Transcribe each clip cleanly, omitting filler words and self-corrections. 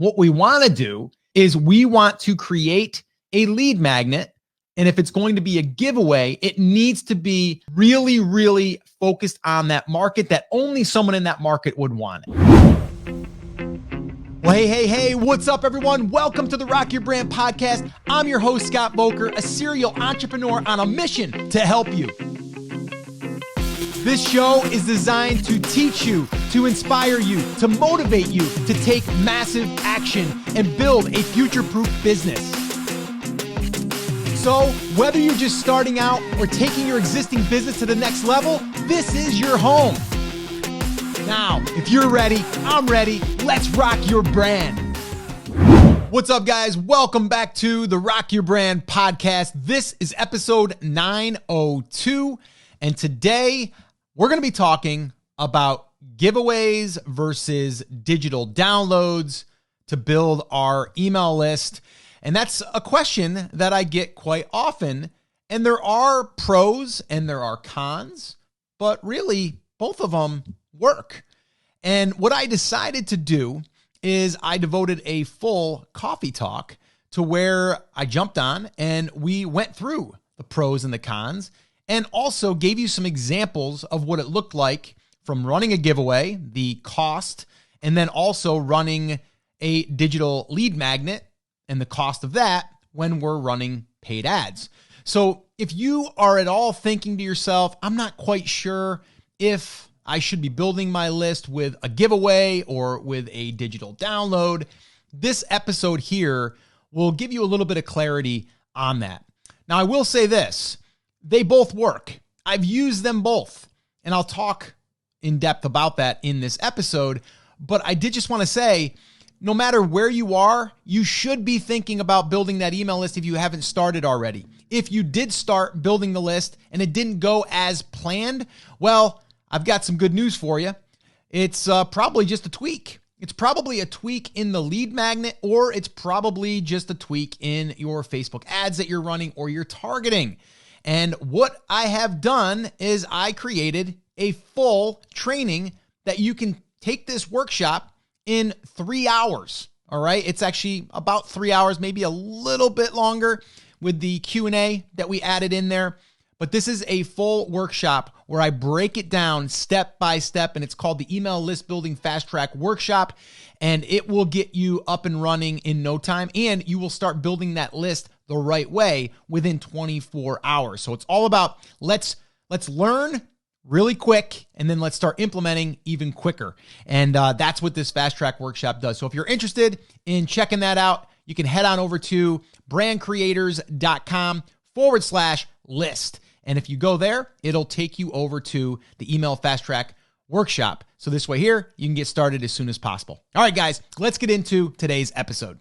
What we want to do is we want to create a lead magnet. And if it's going to be a giveaway, it needs to be really, really focused on that market that only someone in that market would want it. Well, hey, what's up, everyone? Welcome to the Rock Your Brand podcast. I'm your host, Scott Boker, a serial entrepreneur on a mission to help you. This show is designed to teach you, to inspire you, to motivate you to take massive action and build a future-proof business. So whether you're just starting out or taking your existing business to the next level, this is your home. Now, if you're ready, I'm ready. Let's rock your brand. What's up, guys? Welcome back to the Rock Your Brand podcast. This is episode 902. And today we're going to be talking about giveaways versus digital downloads to build our email list. And that's a question that I get quite often. And there are pros and there are cons, but really both of them work. And what I decided to do is I devoted a full coffee talk to where I jumped on and we went through the pros and the cons and also gave you some examples of what it looked like from running a giveaway, the cost, and then also running a digital lead magnet and the cost of that when we're running paid ads. So if you are at all thinking to yourself, I'm not quite sure if I should be building my list with a giveaway or with a digital download, this episode here will give you a little bit of clarity on that. Now, I will say this, they both work. I've used them both, and I'll talk in depth about that in this episode, but I did just want to say, no matter where you are, you should be thinking about building that email list if you haven't started already. If you did start building the list and it didn't go as planned, well, I've got some good news for you. It's probably just a tweak. It's probably a tweak in the lead magnet, or it's probably just a tweak in your Facebook ads that you're running or you're targeting. And what I have done is I created a full training that you can take this workshop in 3 hours. All right. It's actually about 3 hours, maybe a little bit longer with the Q&A that we added in there. But this is a full workshop where I break it down step by step, and it's called the Email List Building Fast Track Workshop, and it will get you up and running in no time, and you will start building that list the right way within 24 hours. So it's all about let's learn really quick, and then let's start implementing even quicker. And that's what this Fast Track Workshop does. So if you're interested in checking that out, you can head on over to brandcreators.com/list. And if you go there, it'll take you over to the Email Fast Track Workshop. So this way here, you can get started as soon as possible. All right, guys, let's get into today's episode.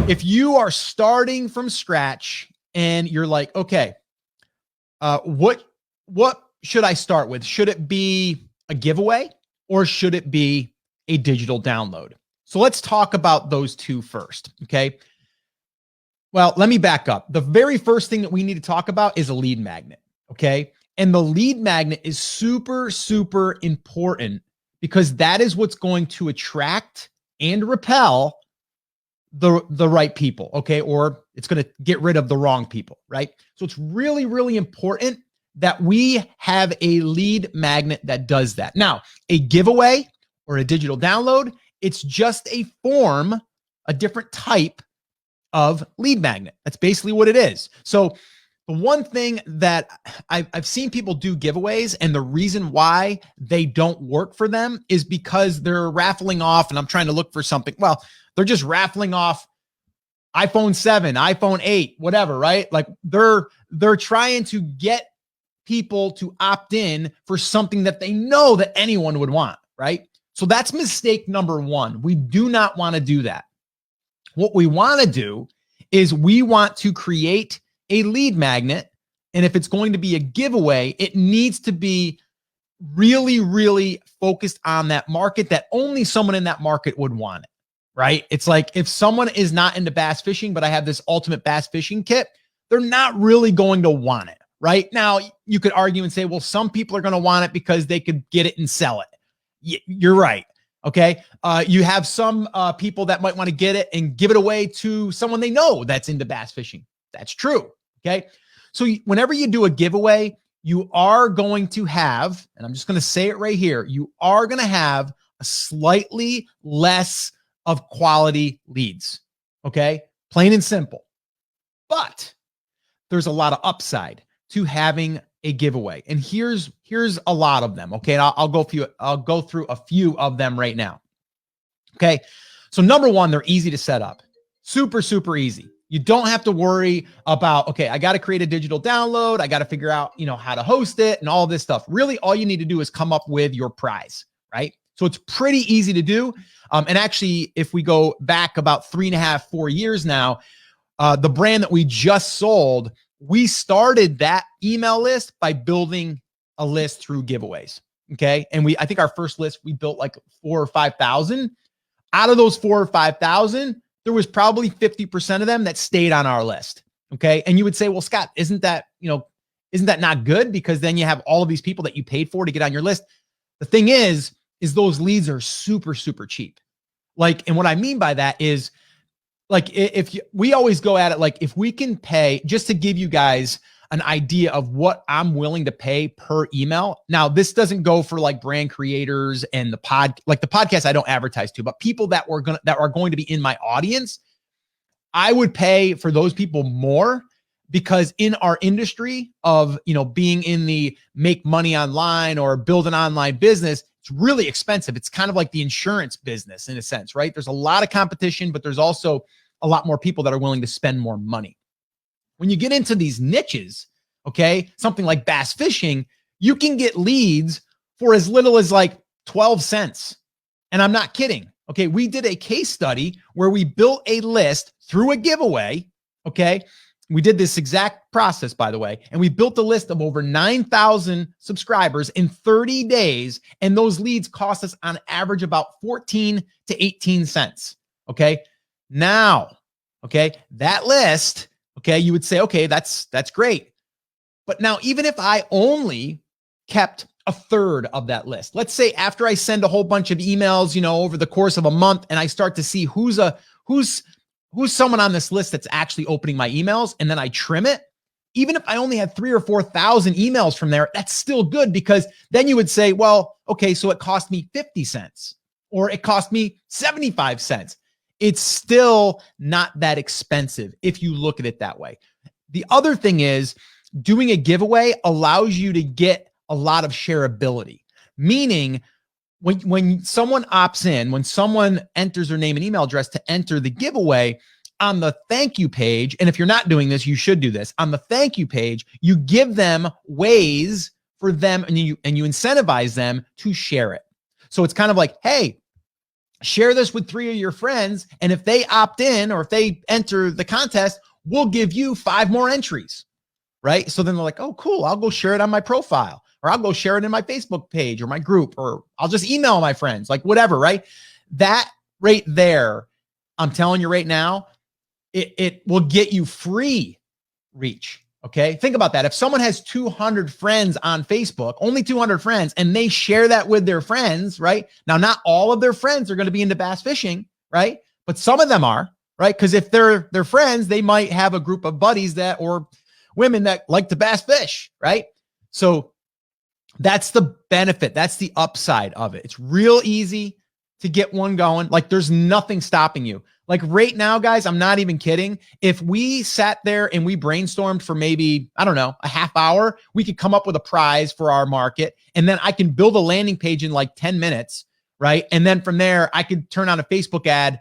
If you are starting from scratch and you're like, okay, what should I start with? Should it be a giveaway or should it be a digital download? So let's talk about those two first, okay? Well, let me back up. The very first thing that we need to talk about is a lead magnet. Okay. And the lead magnet is super, super important because that is what's going to attract and repel the right people. Okay. Or it's going to get rid of the wrong people. Right. So it's really, really important that we have a lead magnet that does that. Now, a giveaway or a digital download, it's just a form, a different type of lead magnet. That's basically what it is. So the one thing that I've seen people do giveaways, and the reason why they don't work for them is because they're raffling off, and I'm trying to look for something. Well, they're just raffling off iPhone 7, iPhone 8, whatever, right? Like they're trying to get people to opt in for something that they know that anyone would want, right? So that's mistake number one. We do not want to do that. What we want to do is we want to create a lead magnet. And if it's going to be a giveaway, it needs to be really, really focused on that market that only someone in that market would want it, right? It's like if someone is not into bass fishing, but I have this ultimate bass fishing kit, they're not really going to want it, right? Now, you could argue and say, well, some people are going to want it because they could get it and sell it. You're right. Okay. You have some people that might want to get it and give it away to someone they know that's into bass fishing. That's true. Okay. So whenever you do a giveaway, you are going to have, and I'm just going to say it right here, you are going to have a slightly less of quality leads. Okay. Plain and simple. But there's a lot of upside to having a giveaway. And here's a lot of them. Okay. And I'll go through a few of them right now. Okay. So number one, they're easy to set up. Super, super easy. You don't have to worry about, okay, I got to create a digital download. I got to figure out, how to host it and all this stuff. Really, all you need to do is come up with your prize, right? So it's pretty easy to do. And actually, if we go back about 3.5, 4 years now, the brand that we just sold, we started that email list by building a list through giveaways. Okay. And I think our first list, we built like 4,000 or 5,000. Out of those 4,000 or 5,000, there was probably 50% of them that stayed on our list. Okay. And you would say, well, Scott, isn't that not good? Because then you have all of these people that you paid for to get on your list. The thing is those leads are super, super cheap. And what I mean by that is, we always go at it, if we can pay, just to give you guys an idea of what I'm willing to pay per email. Now, this doesn't go for brand creators and the podcast I don't advertise to, but people that are going to be in my audience, I would pay for those people more, because in our industry of, being in the make money online or build an online business, it's really expensive. It's kind of like the insurance business in a sense, right? There's a lot of competition, but there's also a lot more people that are willing to spend more money. When you get into these niches, okay, something like bass fishing, you can get leads for as little as 12 cents. And I'm not kidding. Okay. We did a case study where we built a list through a giveaway. Okay. We did this exact process, by the way, and we built a list of over 9,000 subscribers in 30 days. And those leads cost us on average about 14 to 18 cents. Okay. Now, okay, that list, okay, you would say, okay, that's great. But now, even if I only kept a third of that list, let's say after I send a whole bunch of emails, over the course of a month, and I start to see who's someone on this list that's actually opening my emails, and then I trim it, even if I only had 3,000 or 4,000 emails from there, that's still good, because then you would say, well, okay, so it cost me 50 cents or it cost me 75 cents. It's still not that expensive if you look at it that way. The other thing is, doing a giveaway allows you to get a lot of shareability, meaning when someone opts in, when someone enters their name and email address to enter the giveaway, on the thank you page, and if you're not doing this, you should do this. On the thank you page, you give them ways for them, and you incentivize them to share it. So it's kind of like, hey, share this with 3 of your friends, and if they opt in or if they enter the contest, we'll give you 5 more entries, right? So then they're like, oh, cool, I'll go share it on my profile, or I'll go share it in my Facebook page or my group, or I'll just email my friends, whatever, right? That right there, I'm telling you right now, it will get you free reach. Okay. Think about that. If someone has 200 friends on Facebook, only 200 friends, and they share that with their friends, right? Now, not all of their friends are going to be into bass fishing, right? But some of them are, right? Because if they're friends, they might have a group of buddies or women that like to bass fish, right? So that's the benefit. That's the upside of it. It's real easy to get one going. There's nothing stopping you. Right now, guys, I'm not even kidding. If we sat there and we brainstormed for maybe, I don't know, a half hour, we could come up with a prize for our market. And then I can build a landing page in 10 minutes, right? And then from there, I could turn on a Facebook ad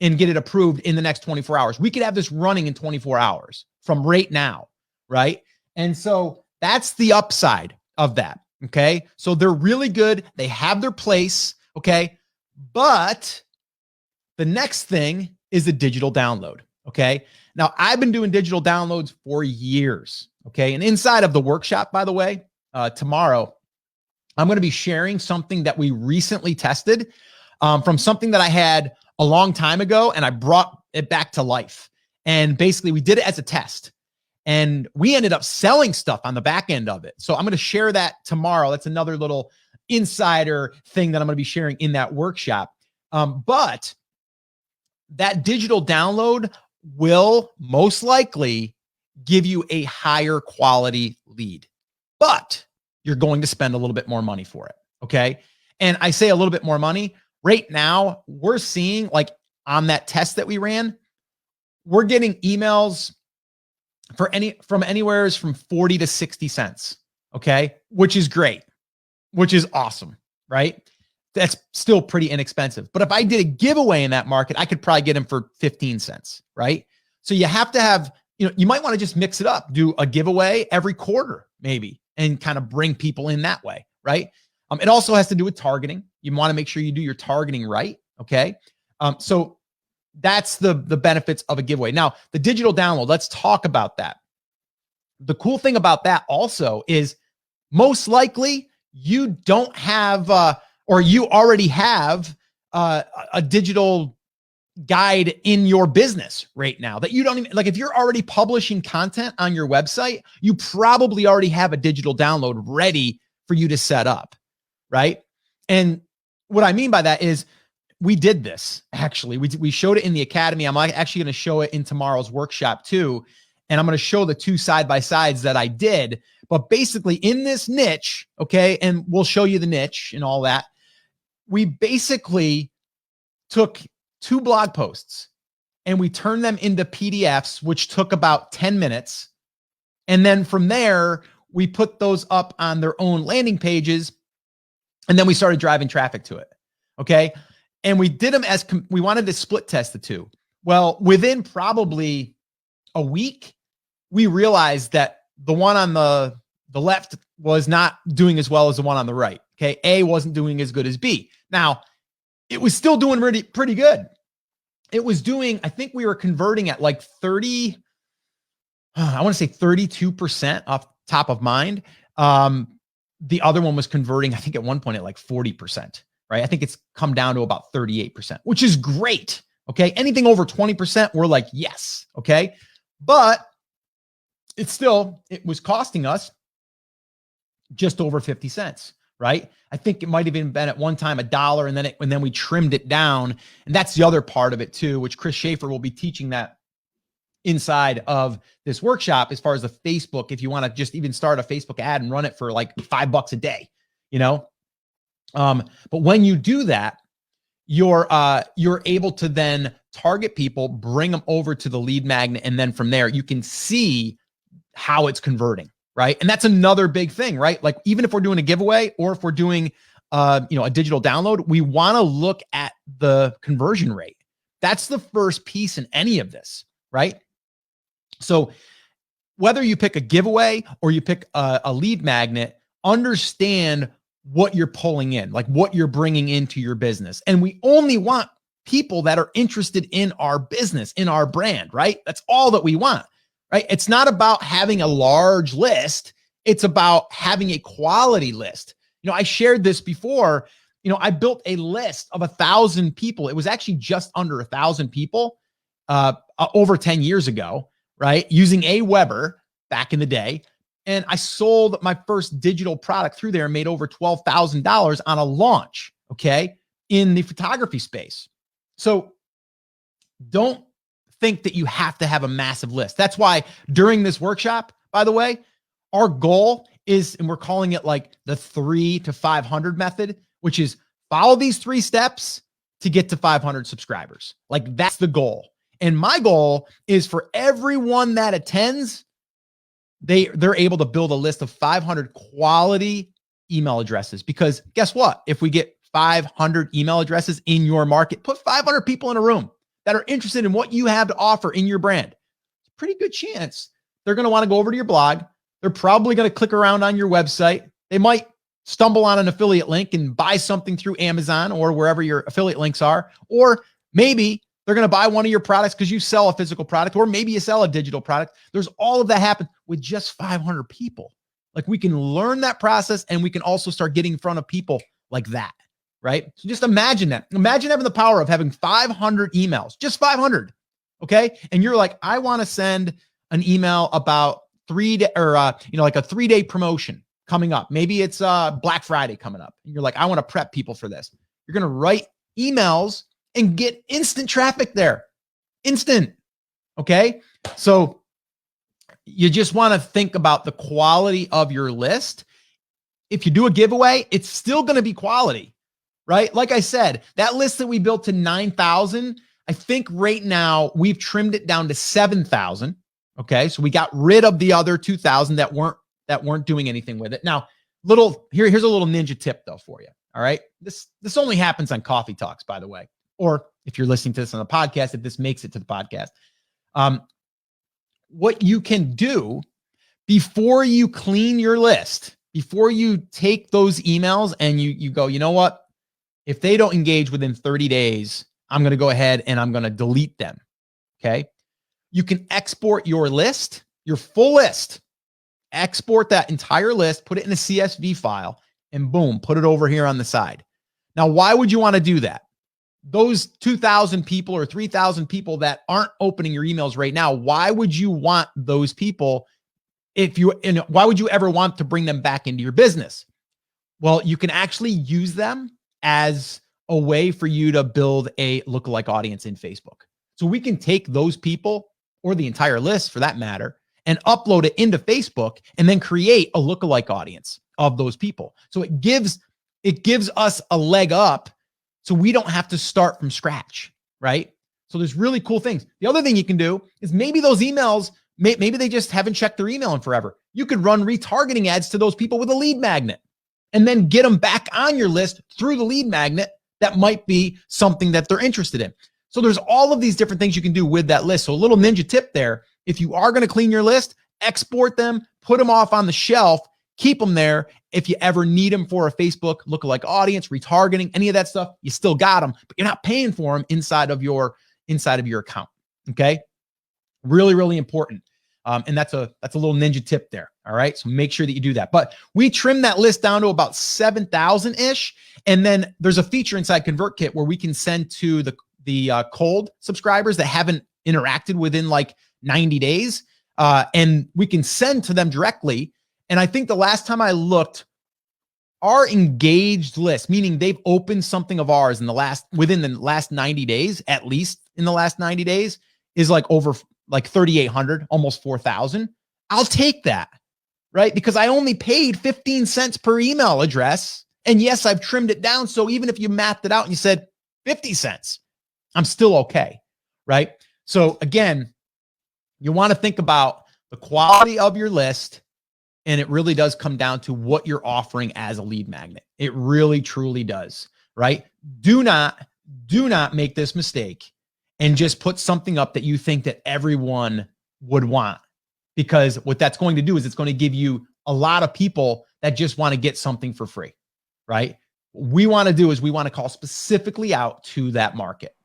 and get it approved in the next 24 hours. We could have this running in 24 hours from right now, right? And so that's the upside of that, okay? So they're really good. They have their place, okay? But the next thing is the digital download. Okay. Now, I've been doing digital downloads for years. Okay. And inside of the workshop, by the way, tomorrow, I'm going to be sharing something that we recently tested from something that I had a long time ago, and I brought it back to life. And basically, we did it as a test, and we ended up selling stuff on the back end of it. So I'm going to share that tomorrow. That's another little insider thing that I'm going to be sharing in that workshop. But that digital download will most likely give you a higher quality lead, but you're going to spend a little bit more money for it. Okay. And I say a little bit more money right now. We're seeing, like, on that test that we ran, we're getting emails from anywhere from 40 to 60 cents. Okay. Which is great, which is awesome, right? That's still pretty inexpensive. But if I did a giveaway in that market, I could probably get them for 15 cents, right? So you have to have, you might want to just mix it up, do a giveaway every quarter, maybe, and kind of bring people in that way, right? It also has to do with targeting. You want to make sure you do your targeting right, okay? So that's the benefits of a giveaway. Now, the digital download, let's talk about that. The cool thing about that also is most likely you don't have, or you already have a digital guide in your business right now that you don't even, like, if you're already publishing content on your website, you probably already have a digital download ready for you to set up, right? And what I mean by that is we did this, actually. We showed it in the academy. I'm actually going to show it in tomorrow's workshop too. And I'm going to show the two side-by-sides that I did. But basically in this niche, okay, and we'll show you the niche and all that, we basically took 2 blog posts and we turned them into PDFs, which took about 10 minutes. And then from there, we put those up on their own landing pages. And then we started driving traffic to it. Okay. And we did them as, we wanted to split test the two. Well, within probably a week, we realized that the one on the left was not doing as well as the one on the right. Okay. A wasn't doing as good as B. Now, it was still doing pretty good. It was doing, I think we were converting at like 30, I want to say 32% off top of mind. The other one was converting, I think at one point at like 40%, right? I think it's come down to about 38%, which is great. Okay. Anything over 20%, we're like, yes. Okay. But it was costing us just over 50 cents, right? I think it might have been at one time $1, and then we trimmed it down. And that's the other part of it too, which Chris Schaefer will be teaching that inside of this workshop, as far as the Facebook, if you want to just even start a Facebook ad and run it for like $5 a day, but when you do that, you're able to then target people, bring them over to the lead magnet. And then from there, you can see how it's converting, right? And that's another big thing, right? Like, even if we're doing a giveaway or if we're doing, a digital download, we want to look at the conversion rate. That's the first piece in any of this, right? So whether you pick a giveaway or you pick a lead magnet, understand what you're pulling in, like what you're bringing into your business. And we only want people that are interested in our business, in our brand, right? That's all that we want, right? It's not about having a large list. It's about having a quality list. I shared this before. I built a list of 1,000 people. It was actually just under 1,000 people over 10 years ago, right? Using Aweber back in the day. And I sold my first digital product through there and made over $12,000 on a launch, okay, in the photography space. So don't think that you have to have a massive list. That's why during this workshop, by the way, our goal is, and we're calling it like the 3 to 500 method, which is follow these 3 steps to get to 500 subscribers. Like, that's the goal. And my goal is for everyone that attends, they're able to build a list of 500 quality email addresses. Because guess what? If we get 500 email addresses in your market, put 500 people in a room that are interested in what you have to offer in your brand. It's a pretty good chance they're going to want to go over to your blog. They're probably going to click around on your website. They might stumble on an affiliate link and buy something through Amazon or wherever your affiliate links are. Or maybe they're going to buy one of your products because you sell a physical product, or maybe you sell a digital product. There's all of that happen with just 500 people. Like, we can learn that process, and we can also start getting in front of people like that, right? So just imagine that. Imagine having the power of having 500 emails, just 500. Okay. And you're like, I want to send an email about like a 3-day promotion. coming up. Maybe it's Black Friday coming up. And you're like, I want to prep people for this. You're going to write emails and get instant traffic there. Instant. Okay. So you just want to think about the quality of your list. If you do a giveaway, it's still going to be quality, right? Like I said, that list that we built to 9,000, I think right now we've trimmed it down to 7,000. Okay. So we got rid of the other 2,000 that weren't doing anything with it. Now, here's a little ninja tip though for you. All right. This only happens on Coffee Talks, by the way, or if you're listening to this on the podcast, if this makes it to the podcast. What you can do before you clean your list, before you take those emails and you go, you know what? If they don't engage within 30 days, I'm going to go ahead and I'm going to delete them. Okay. You can export your list, your full list, export that entire list, put it in a CSV file, and boom, put it over here on the side. Now, why would you want to do that? Those 2,000 people or 3,000 people that aren't opening your emails right now, why would you want those people why would you ever want to bring them back into your business? Well, you can actually use them as a way for you to build a lookalike audience in Facebook. So we can take those people, or the entire list for that matter, and upload it into Facebook and then create a lookalike audience of those people. So it gives us a leg up so we don't have to start from scratch, right? So there's really cool things. The other thing you can do is maybe those emails, maybe they just haven't checked their email in forever. You could run retargeting ads to those people with a lead magnet and then get them back on your list through the lead magnet. That might be something that they're interested in. So there's all of these different things you can do with that list. So a little ninja tip there. If you are going to clean your list, export them, put them off on the shelf, keep them there. If you ever need them for a Facebook lookalike audience, retargeting, any of that stuff, you still got them, but you're not paying for them inside of your account. Okay. Really, really important. And that's a little ninja tip there. All right. So make sure that you do that. But we trimmed that list down to about 7,000-ish. And then there's a feature inside ConvertKit where we can send to the cold subscribers that haven't interacted within like 90 days. And we can send to them directly. And I think the last time I looked, our engaged list, meaning they've opened something of ours within the last 90 days, at least in the last 90 days, is like over like 3,800, almost 4,000. I'll take that, right? Because I only paid 15 cents per email address. And yes, I've trimmed it down. So even if you mathed it out and you said 50 cents, I'm still okay, right? So again, you want to think about the quality of your list. And it really does come down to what you're offering as a lead magnet. It really, truly does, right? Do not make this mistake and just put something up that you think that everyone would want, because what that's going to do is it's going to give you a lot of people that just want to get something for free, right? What we want to do is we want to call specifically out to that market.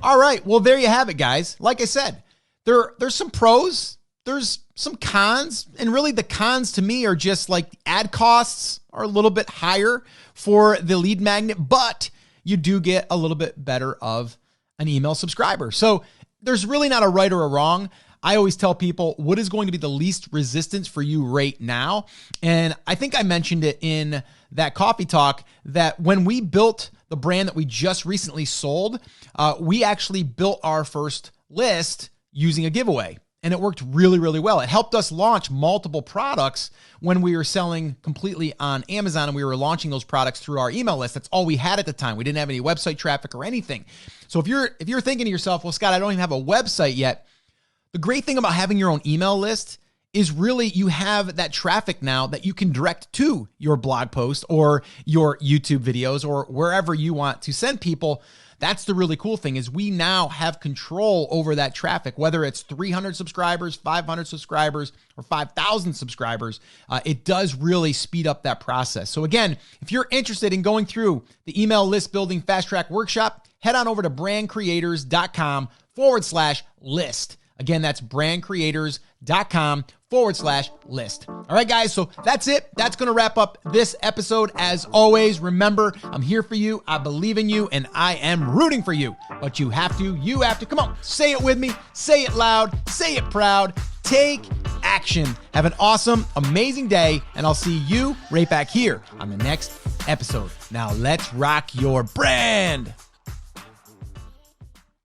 All right. Well, there you have it, guys. Like I said, there's some pros. There's some cons, and really the cons to me are just like the ad costs are a little bit higher for the lead magnet, but you do get a little bit better of an email subscriber. So there's really not a right or a wrong. I always tell people what is going to be the least resistance for you right now. And I think I mentioned it in that coffee talk that when we built the brand that we just recently sold, we actually built our first list using a giveaway. And it worked really, really well. It helped us launch multiple products when we were selling completely on Amazon and we were launching those products through our email list. That's all we had at the time. We didn't have any website traffic or anything. So if you're thinking to yourself, well, Scott, I don't even have a website yet. The great thing about having your own email list is really you have that traffic now that you can direct to your blog post or your YouTube videos or wherever you want to send people. That's the really cool thing is we now have control over that traffic, whether it's 300 subscribers, 500 subscribers, or 5,000 subscribers. It does really speed up that process. So again, if you're interested in going through the email list building fast track workshop, head on over to brandcreators.com/list. Again, that's brandcreators.com/list. All right, guys. So that's it. That's going to wrap up this episode. As always, remember, I'm here for you. I believe in you and I am rooting for you, but you have to, come on, say it with me. Say it loud, say it proud. Take action. Have an awesome, amazing day, and I'll see you right back here on the next episode. Now let's rock your brand.